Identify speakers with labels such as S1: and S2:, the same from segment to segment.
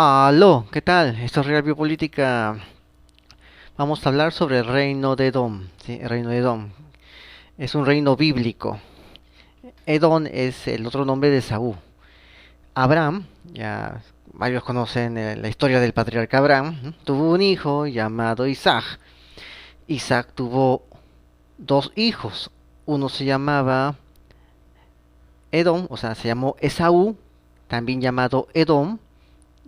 S1: Aló, ¿qué tal? Esto es Real Biopolítica. Vamos a hablar sobre el reino de Edom. ¿Sí? El reino de Edom. Es un reino bíblico. Edom es el otro nombre de Saúl. Abraham, ya varios conocen la historia del patriarca Abraham, ¿no? Tuvo un hijo llamado Isaac. Isaac tuvo dos hijos. Uno se llamaba Edom, o sea, se llamó Esaú, también llamado Edom,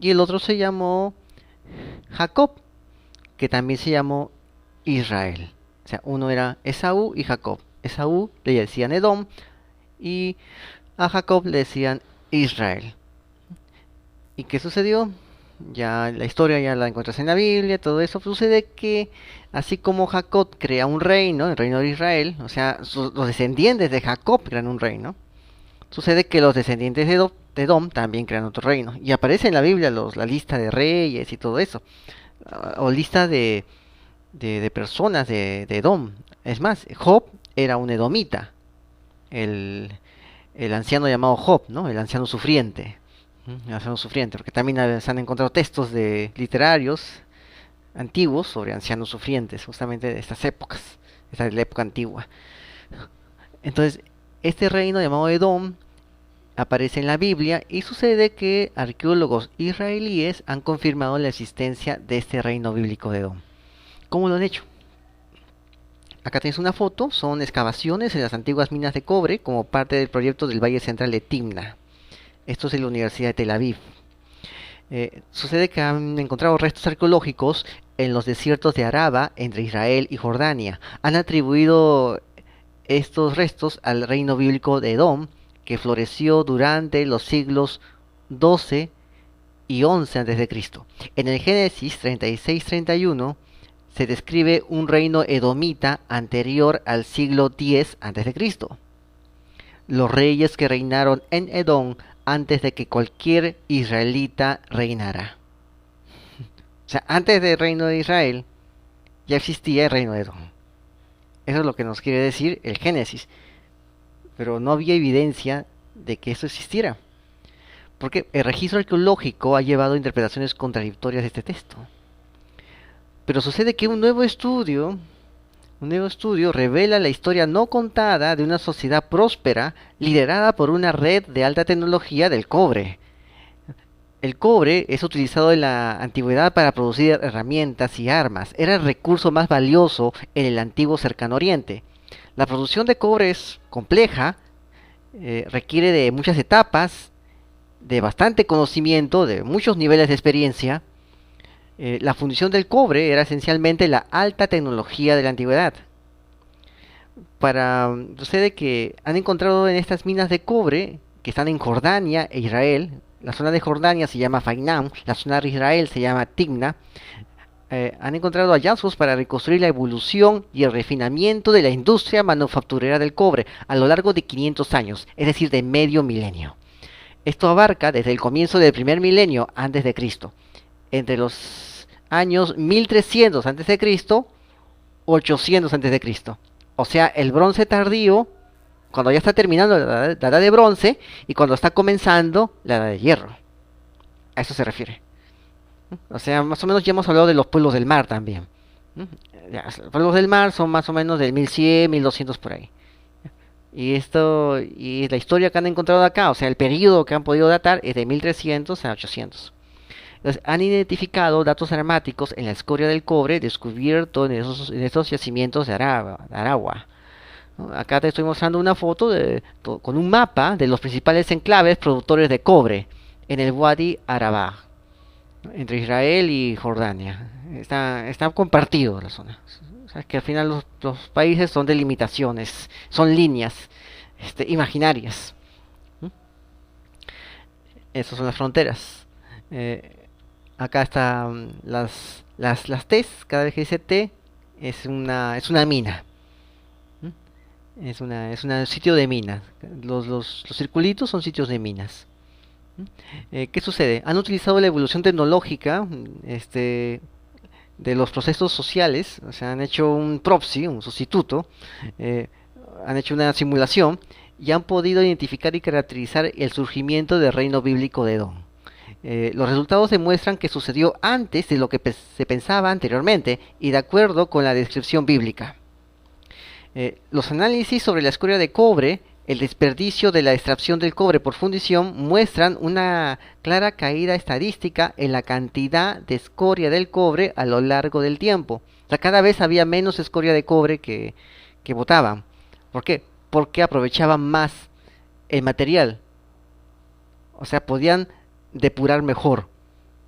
S1: y el otro se llamó Jacob, que también se llamó Israel. O sea, uno era Esaú y Jacob. Esaú le decían Edom y a Jacob le decían Israel. ¿Y qué sucedió? Ya la historia ya la encuentras en la Biblia, todo eso. Sucede que así como Jacob crea un reino, el reino de Israel, o sea, los descendientes de Jacob crean un reino, sucede que los descendientes de Edom también crean otro reino. Y aparece en la Biblia la lista de reyes y todo eso. O lista de personas de Edom. Es más, Job era un edomita, el, el anciano llamado Job, ¿no? El anciano sufriente. El anciano sufriente, porque también se han encontrado textos literarios antiguos sobre ancianos sufrientes, justamente de estas épocas, esta es la época antigua. Entonces, este reino llamado Edom aparece en la Biblia y sucede que arqueólogos israelíes han confirmado la existencia de este reino bíblico de Edom. ¿Cómo lo han hecho? Acá tienes una foto, son excavaciones en las antiguas minas de cobre como parte del proyecto del Valle Central de Timna. Esto es en la Universidad de Tel Aviv. Sucede que han encontrado restos arqueológicos en los desiertos de Araba, entre Israel y Jordania. Han atribuido estos restos al reino bíblico de Edom, que floreció durante los siglos 12 y 11 a.C. En el Génesis 36-31 se describe un reino edomita anterior al siglo 10 a.C. Los reyes que reinaron en Edom antes de que cualquier israelita reinara. O sea, antes del reino de Israel ya existía el reino de Edom. Eso es lo que nos quiere decir el Génesis. Pero no había evidencia de que eso existiera. Porque el registro arqueológico ha llevado a interpretaciones contradictorias de este texto. Pero sucede que un nuevo estudio revela la historia no contada de una sociedad próspera liderada por una red de alta tecnología del cobre. El cobre es utilizado en la antigüedad para producir herramientas y armas. Era el recurso más valioso en el antiguo Cercano Oriente. La producción de cobre es compleja, requiere de muchas etapas, de bastante conocimiento, de muchos niveles de experiencia. La fundición del cobre era esencialmente la alta tecnología de la antigüedad. Sucede que han encontrado en estas minas de cobre que están en Jordania e Israel. La zona de Jordania se llama Fainam, la zona de Israel se llama Timna. Han encontrado hallazgos para reconstruir la evolución y el refinamiento de la industria manufacturera del cobre a lo largo de 500 años, es decir, de medio milenio. Esto abarca desde el comienzo del primer milenio antes de Cristo, entre los años 1300 antes de Cristo, 800 antes de Cristo. O sea, el bronce tardío, cuando ya está terminando la edad de bronce y cuando está comenzando la edad de hierro. A eso se refiere. O sea, más o menos ya hemos hablado de los pueblos del mar también. Ya, los pueblos del mar son más o menos del 1100, 1200 por ahí. Y la historia que han encontrado acá, o sea, el periodo que han podido datar es de 1300 a 800. Entonces, han identificado datos aromáticos en la escoria del cobre descubierto en esos yacimientos de Aragua. ¿No? Acá te estoy mostrando una foto con un mapa de los principales enclaves productores de cobre en el Wadi Araba, ¿no? Entre Israel y Jordania. Está compartido la zona. O sea, que al final los países son delimitaciones, son líneas imaginarias. ¿Mm? Esas son las fronteras. Eh, Acá están las T's. Cada vez que dice T es una mina. ¿Mm? Es un sitio de minas. Los circulitos son sitios de minas. ¿Mm? ¿Qué sucede? Han utilizado la evolución tecnológica de los procesos sociales. O sea, han hecho un proxy, un sustituto. eh, Han hecho una simulación y han podido identificar y caracterizar el surgimiento del reino bíblico de Edom. Los resultados demuestran que sucedió antes de lo que se pensaba anteriormente y de acuerdo con la descripción bíblica. Los análisis sobre la escoria de cobre, el desperdicio de la extracción del cobre por fundición, muestran una clara caída estadística en la cantidad de escoria del cobre a lo largo del tiempo. O sea, cada vez había menos escoria de cobre que botaban. ¿Por qué? Porque aprovechaban más el material. O sea, podían depurar mejor.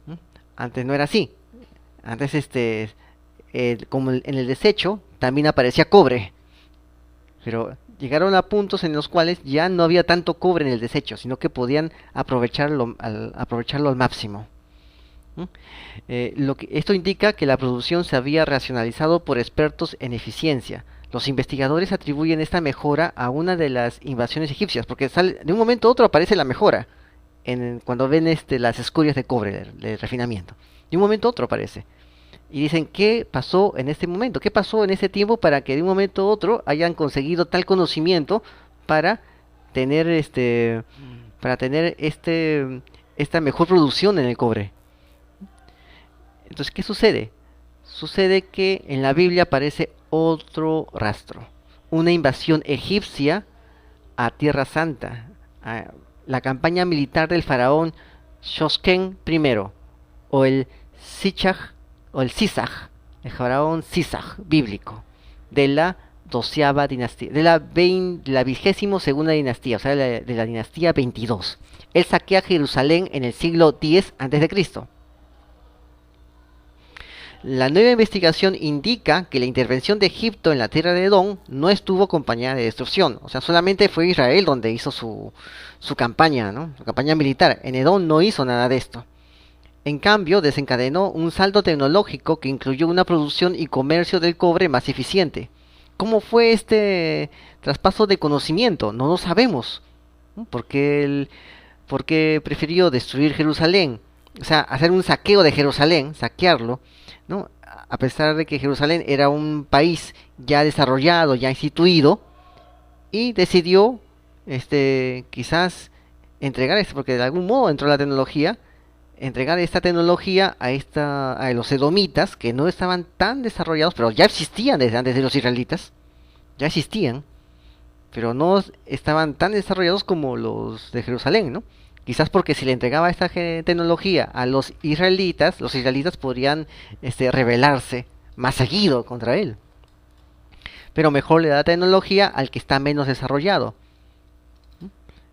S1: ¿Mm? Antes no era así. Antes, como en el desecho, también aparecía cobre. Pero llegaron a puntos en los cuales ya no había tanto cobre en el desecho, sino que podían aprovecharlo al máximo. ¿Mm? Esto indica que la producción se había racionalizado por expertos en eficiencia. Los investigadores atribuyen esta mejora a una de las invasiones egipcias, porque de un momento a otro aparece la mejora cuando ven las escorias de cobre de refinamiento. De un momento a otro aparece. Y dicen, ¿qué pasó en este momento? ¿Qué pasó en ese tiempo para que de un momento a otro hayan conseguido tal conocimiento para tener esta mejor producción en el cobre? Entonces, ¿qué sucede? Sucede que en la Biblia aparece otro rastro, una invasión egipcia a Tierra Santa, a la campaña militar del faraón Shosken I, o el Sichag, o el Sisag, el faraón Sisag bíblico, de la 12ª dinastía, de la 22ª dinastía, o sea, de la dinastía 22. Él saquea Jerusalén en el siglo X a.C. La nueva investigación indica que la intervención de Egipto en la tierra de Edom no estuvo acompañada de destrucción. O sea, solamente fue Israel donde hizo su campaña, ¿no? Su campaña militar. En Edom no hizo nada de esto. En cambio, desencadenó un salto tecnológico que incluyó una producción y comercio del cobre más eficiente. ¿Cómo fue este traspaso de conocimiento? No lo sabemos. ¿Por qué prefirió destruir Jerusalén? O sea, hacer un saqueo de Jerusalén, saquearlo, ¿no? A pesar de que Jerusalén era un país ya desarrollado, ya instituido, y decidió, quizás entregar esto, porque de algún modo entró la tecnología, entregar esta tecnología a los edomitas, que no estaban tan desarrollados, pero ya existían desde antes de los israelitas, ya existían, pero no estaban tan desarrollados como los de Jerusalén, ¿no? Quizás porque si le entregaba esta tecnología a los israelitas podrían rebelarse más seguido contra él. Pero mejor le da tecnología al que está menos desarrollado,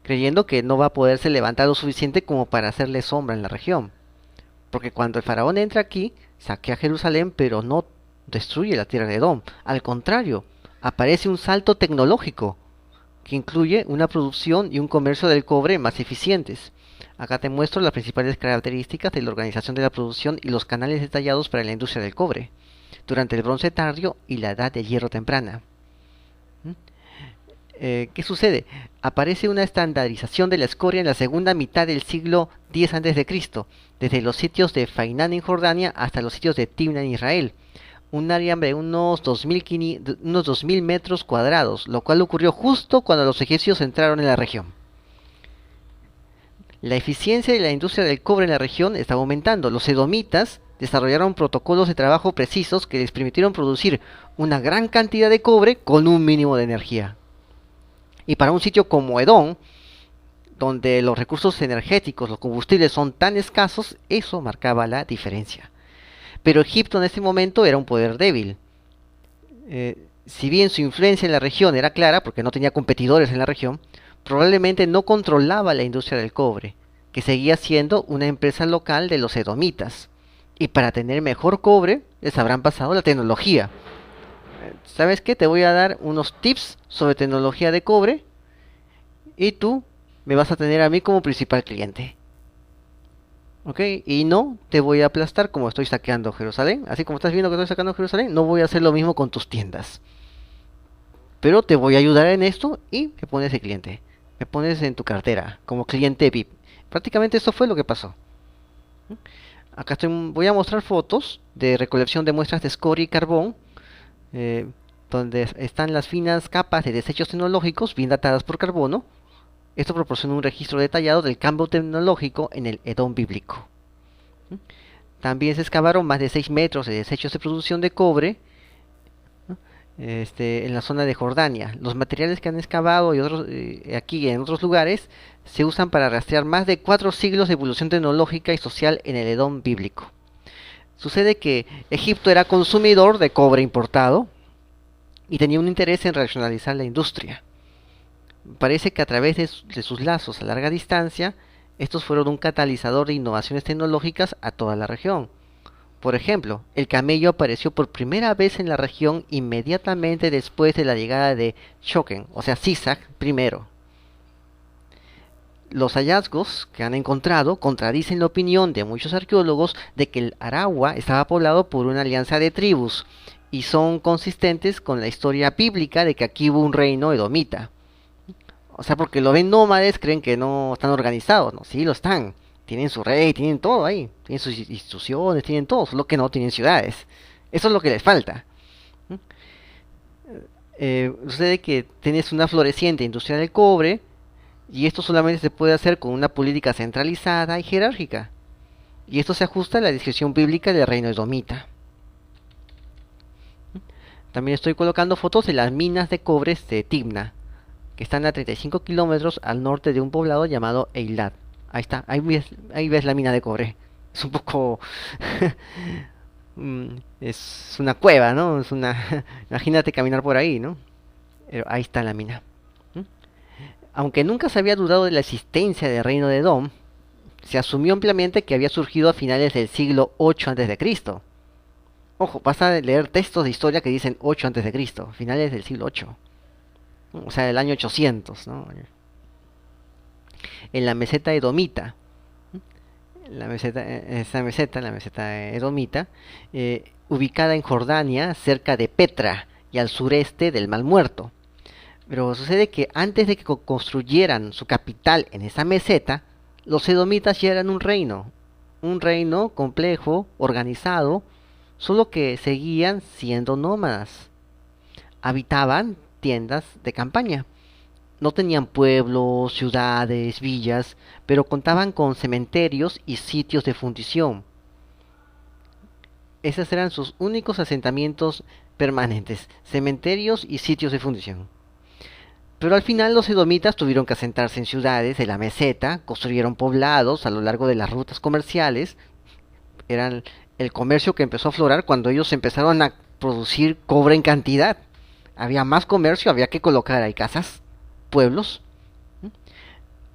S1: creyendo que no va a poderse levantar lo suficiente como para hacerle sombra en la región. Porque cuando el faraón entra aquí, saquea Jerusalén, pero no destruye la tierra de Edom. Al contrario, aparece un salto tecnológico que incluye una producción y un comercio del cobre más eficientes. Acá te muestro las principales características de la organización de la producción y los canales detallados para la industria del cobre durante el bronce tardío y la edad de hierro temprana. ¿Qué sucede? Aparece una estandarización de la escoria en la segunda mitad del siglo X a.C., desde los sitios de Fainán en Jordania hasta los sitios de Timna en Israel, un área de unos 2000 metros cuadrados, lo cual ocurrió justo cuando los egipcios entraron en la región. La eficiencia de la industria del cobre en la región estaba aumentando. Los edomitas desarrollaron protocolos de trabajo precisos que les permitieron producir una gran cantidad de cobre con un mínimo de energía. Y para un sitio como Edom, donde los recursos energéticos, los combustibles son tan escasos, eso marcaba la diferencia. Pero Egipto en ese momento era un poder débil. Si bien su influencia en la región era clara, porque no tenía competidores en la región, probablemente no controlaba la industria del cobre, que seguía siendo una empresa local de los edomitas. Y para tener mejor cobre, les habrán pasado la tecnología. ¿Sabes qué? Te voy a dar unos tips sobre tecnología de cobre y tú me vas a tener a mí como principal cliente. ¿Ok? Y no te voy a aplastar como estoy saqueando Jerusalén. Así como estás viendo que estoy sacando Jerusalén, no voy a hacer lo mismo con tus tiendas. Pero te voy a ayudar en esto y me pones de cliente. Me pones en tu cartera como cliente VIP. Prácticamente esto fue lo que pasó. Acá voy a mostrar fotos de recolección de muestras de escoria y carbón, donde están las finas capas de desechos tecnológicos bien datadas por carbono. Esto proporciona un registro detallado del cambio tecnológico en el Edom bíblico. También se excavaron más de 6 metros de desechos de producción de cobre en la zona de Jordania. Los materiales que han excavado y otros aquí y en otros lugares se usan para rastrear más de 4 siglos de evolución tecnológica y social en el Edom bíblico. Sucede que Egipto era consumidor de cobre importado y tenía un interés en racionalizar la industria. Parece que a través de sus lazos a larga distancia, estos fueron un catalizador de innovaciones tecnológicas a toda la región. Por ejemplo, el camello apareció por primera vez en la región inmediatamente después de la llegada de Shoken, o sea, Sisak primero. Los hallazgos que han encontrado contradicen la opinión de muchos arqueólogos de que el Aragua estaba poblado por una alianza de tribus y son consistentes con la historia bíblica de que aquí hubo un reino edomita. O sea, porque lo ven nómades, creen que no están organizados, ¿no? Sí lo están. Tienen su rey, tienen todo ahí. Tienen sus instituciones, tienen todo, solo que no tienen ciudades. Eso es lo que les falta. Sucede que tienes una floreciente industria del cobre y esto solamente se puede hacer con una política centralizada y jerárquica. Y esto se ajusta a la descripción bíblica del reino edomita. También estoy colocando fotos de las minas de cobre de Timna, que están a 35 kilómetros al norte de un poblado llamado Eilat. Ahí está, ahí ves la mina de cobre. Es un poco... es una cueva, ¿no? Es una... Imagínate caminar por ahí, ¿no? Pero ahí está la mina. Aunque nunca se había dudado de la existencia del reino de Edom, se asumió ampliamente que había surgido a finales del siglo 8 a.C. Ojo, vas a leer textos de historia que dicen 8 a.C., finales del siglo 8. O sea, del año 800, ¿no? En la meseta edomita, la meseta edomita, ubicada en Jordania, cerca de Petra y al sureste del Mar Muerto. Pero sucede que antes de que construyeran su capital en esa meseta, los edomitas ya eran un reino complejo, organizado, solo que seguían siendo nómadas. Habitaban tiendas de campaña. No tenían pueblos, ciudades, villas, pero contaban con cementerios y sitios de fundición. Esos eran sus únicos asentamientos permanentes, cementerios y sitios de fundición. Pero al final los edomitas tuvieron que asentarse en ciudades de la meseta, construyeron poblados a lo largo de las rutas comerciales. Eran el comercio que empezó a aflorar cuando ellos empezaron a producir cobre en cantidad. Había más comercio, había que colocar ahí casas, pueblos.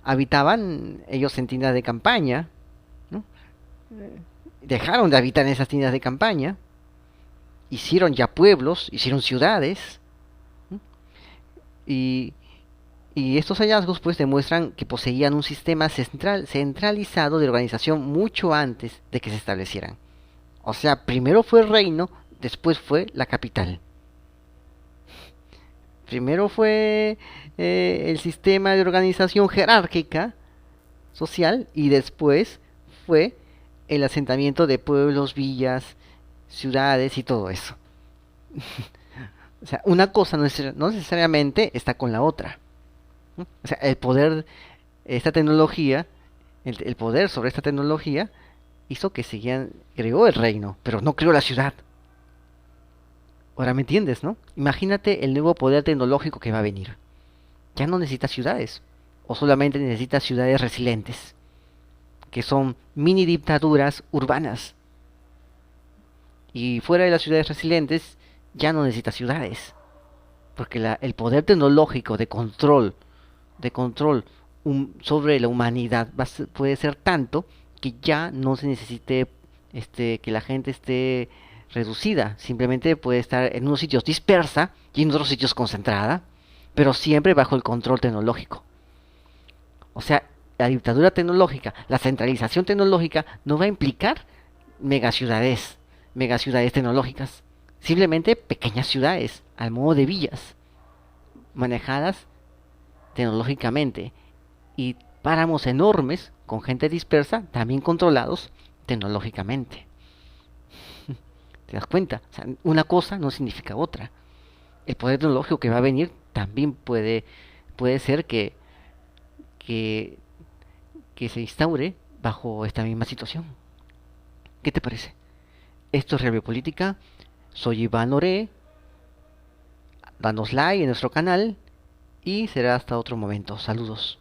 S1: Habitaban ellos en tiendas de campaña, ¿no? Dejaron de habitar en esas tiendas de campaña, hicieron ya pueblos, hicieron ciudades, ¿no? y, y estos hallazgos pues demuestran que poseían un sistema centralizado de organización mucho antes de que se establecieran. O sea, primero fue el reino, después fue la capital. Primero fue el sistema de organización jerárquica social y después fue el asentamiento de pueblos, villas, ciudades y todo eso. O sea, una cosa no necesariamente está con la otra, ¿no? O sea, el poder, esta tecnología, el poder sobre esta tecnología hizo que creó el reino, pero no creó la ciudad. Ahora me entiendes, ¿no? Imagínate el nuevo poder tecnológico que va a venir. Ya no necesitas ciudades, o solamente necesitas ciudades resilientes, que son mini dictaduras urbanas. Y fuera de las ciudades resilientes, ya no necesitas ciudades, porque el poder tecnológico de control sobre la humanidad puede ser tanto que ya no se necesite que la gente esté reducida, simplemente puede estar en unos sitios dispersa y en otros sitios concentrada, pero siempre bajo el control tecnológico. O sea, la dictadura tecnológica, la centralización tecnológica no va a implicar megaciudades, megaciudades tecnológicas, simplemente pequeñas ciudades, al modo de villas, manejadas tecnológicamente, y páramos enormes con gente dispersa, también controlados tecnológicamente. ¿Te das cuenta? O sea, una cosa no significa otra. El poder tecnológico que va a venir también puede ser que que, que se instaure bajo esta misma situación. ¿Qué te parece? Esto es Real Biopolítica. Soy Iván Oré. Danos like en nuestro canal y será hasta otro momento. Saludos.